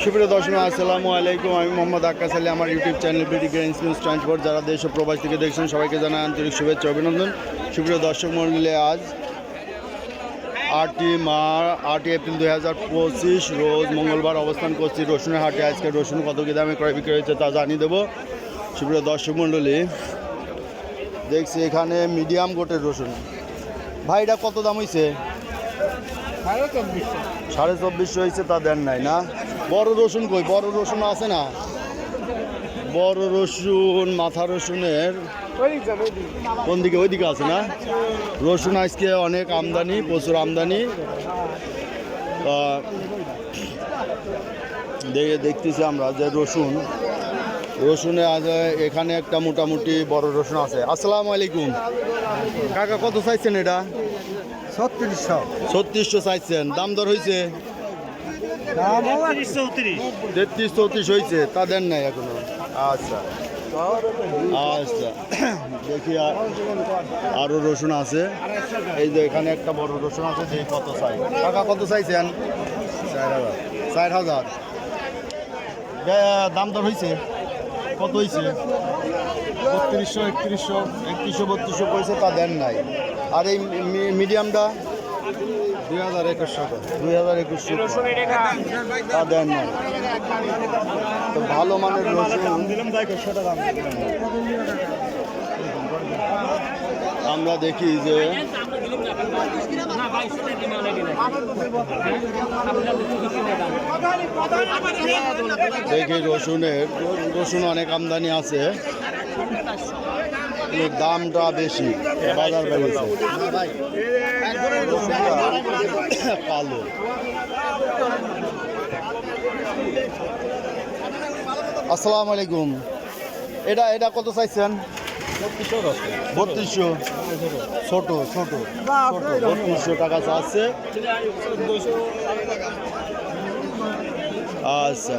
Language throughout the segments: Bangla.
সুপ্রিয় দর্শক আসসালামু আলাইকুম। আমি মোহাম্মদ আক্কাস আলী। আমার YouTube channel BD grains news transport যারা দেশ ও প্রবাস থেকে দেখছেন সবাইকে জানাই আন্তরিক শুভেচ্ছা অভিনন্দন। সুপ্রিয় দর্শক মণ্ডলী, আজ 8 এপ্রিল 2025 রোজ মঙ্গলবার অবস্থান করছি রসুনের হাটে। আজকে রসুন কত কী দামে ক্রয় বিক্রি হয়েছে তা জানিয়ে দেবো। সুপ্রিয় দর্শক মণ্ডলী, দেখছি এখানে মিডিয়াম গোটের রসুন। ভাই এটা কত দাম হয়েছে? 2450 হয়েছে, তা দেন নাই না? বড় রসুন কই? বড় রসুন আছে না? বড় রসুন, মাথা রসুনের কোন দিকে? ওইদিকে আছে না? রসুন আজকে অনেক আমদানি, প্রচুর আমদানি। দেখতেছি আমরা যে রসুনে আজ এখানে একটা মোটামুটি বড় রসুন আছে। আসসালামু আলাইকুম কাকা, কত চাইছেন এটা? 3600 চাইছেন। দাম দর হয়েছে 33-34 হয়েছে, তা দেন নাই এখনো? আচ্ছা আচ্ছা, দেখি আরও রসুন আছে। এই যে এখানে একটা বড় রসুন আছে, যে কত চাই কাকা? কত চাইছেন? 4000। দাম দর হয়েছে কত হয়েছে? 3100 পয়সা, তা দেন নাই। আর এই মিডিয়ামটা 2100 তা দেন নাই। তো ভালো মানের রসুন আমরা দেখি যে রসুন অনেক আমদানি আছে, দামটা বেশি, বাজার বেড়েছে। কালো আসসালামু আলাইকুম, এটা কত চাইছেন? 3200। ছোট 3200 টাকা চাচ্ছে। আচ্ছা,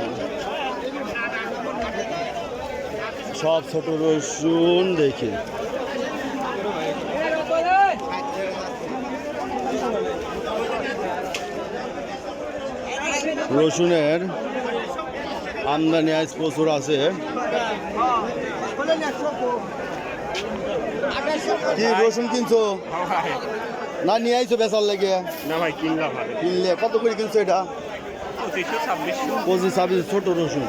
সব ছোট রসুন দেখি। রসুনের আমদানি আজ প্রচুর আছে। কি রসুন কিনছো না নিয়ে আইছো বেচার লেগে? না ভাই, কিনলাম। কিনলে কত করে কিনছো এটা? 25-26 ছোট রসুন।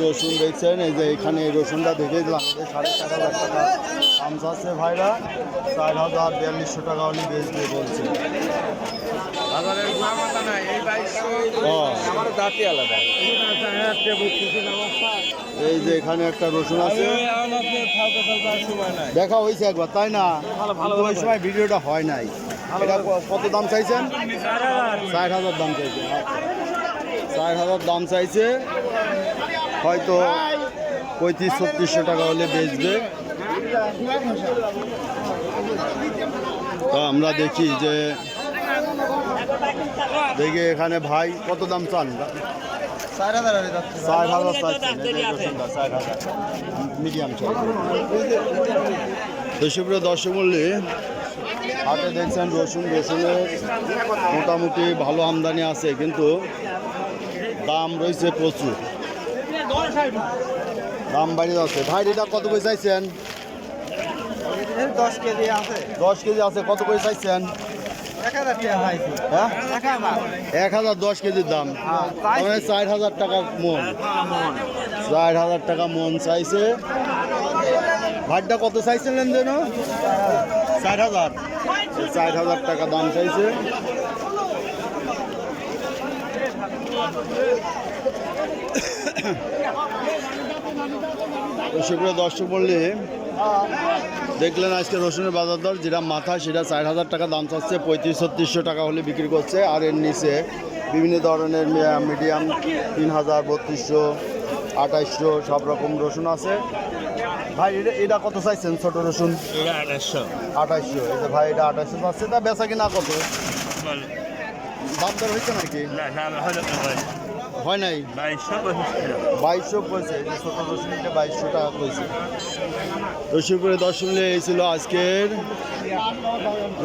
রসুন দেখছেন, এই যে এখানে রসুনটা দেখে দিলাম 4,500 টাকা দাম চাচ্ছে ভাইরা। 4000-4200 টাকা হলে বেচবে বলছে। এই যে এখানে একটা রসুন আছে, দেখা হয়েছে একবার, তাই না? ওই সময় ভিডিওটা হয় নাই। এটা কত দাম চাইছেন? 60,000 দাম চাইছে। 60,000 দাম চাইছে, হয়তো 3500-3600 টাকা হলে বেচবে। তো আমরা দেখি যে এখানে ভাই কত দাম চান? 4000 চাইছেন। মিডিয়াম চাই। তো সুপ্রিয় দর্শক মূল্যে হাটে দেখছেন রসুনের মোটামুটি ভালো আমদানি আছে, কিন্তু দাম রয়েছে প্রচুর, দাম বাড়িয়ে যাচ্ছে। ভাই এটা কত করে চাইছেন? 10 কেজি আছে। 10 কেজি আছে, কত করে চাইছেন? 1000 টাকা চাইছি। হ্যাঁ, 1000 1000 10 কেজির দাম, 4000 টাকা মন। 4000 টাকা মন চাইছে। ভাইটা কত চাইছিলেন যেন? 4000 টাকা দাম চাইছে। সুপ্রিয় দর্শক বললে দেখলেন আজকে রসুনের বাজার দর, যেটা মাথা সেটা 4000 টাকা দাম চাচ্ছে, 3500-3600 টাকা হলে বিক্রি করছে। আর এর নিচে বিভিন্ন ধরনের মিডিয়াম 3000, 3200, 2800 সব রকম রসুন আছে। ভাই এটা কত চাইছেন ছোট রসুন? 2800। এই যে ভাই এটা 2800 চাচ্ছে, তা বেচা কিনা কত? দাম দর হয়েছে নাকি? হয় নাই 2200 কইছে, এই যে ছোট রসুনটা 2200 টাকা কইছে। রসুনপুরে দর্শন এই ছিল আজকের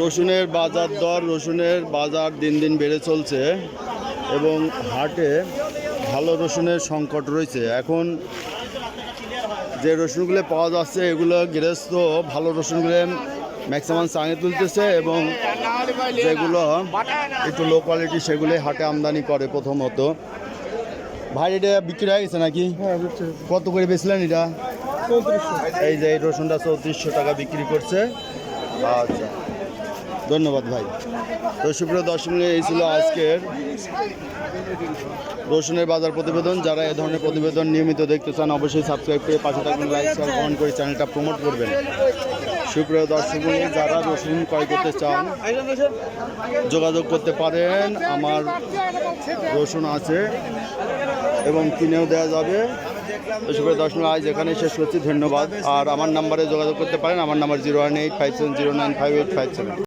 রসুনের বাজার দর। রসুনের বাজার দিন দিন বেড়ে চলছে এবং হাটে ভালো রসুনের সংকট রয়েছে। এখন যে রসুনগুলো পাওয়া যাচ্ছে এগুলো গৃহস্থ ভালো রসুনগুলো ম্যাক্সিমাম চাঙে তুলতেছে এবং যেগুলো একটু লো কোয়ালিটি সেগুলো হাটে আমদানি করে। প্রথমত ভাই এটা বিক্রি হয়ে গেছে নাকি? কত করে বেচলেন এটা? এই যে এই রসুনটা 3400 টাকা বিক্রি করছে। আচ্ছা, ধন্যবাদ ভাই। তো সুপ্রিয় দর্শক, এই ছিল আজকের রসুনের বাজার প্রতিবেদন। যারা এ ধরনের প্রতিবেদন নিয়মিত দেখতে চান অবশ্যই সাবস্ক্রাইব করে পাশে থাকবেন, লাইক শেয়ার কমেন্ট করে চ্যানেলটা প্রমোট করবেন। সুপ্রিয় দর্শক, যারা রসুন ক্রয় করতে চান যোগাযোগ করতে পারেন। আমার রসুন আছে এবং কিনেও দেওয়া যাবে। তো সুপ্রিয় দর্শক, আজ এখানে শেষ করছি। ধন্যবাদ। আর আমার নাম্বারে যোগাযোগ করতে পারেন। আমার নাম্বার 01857095857।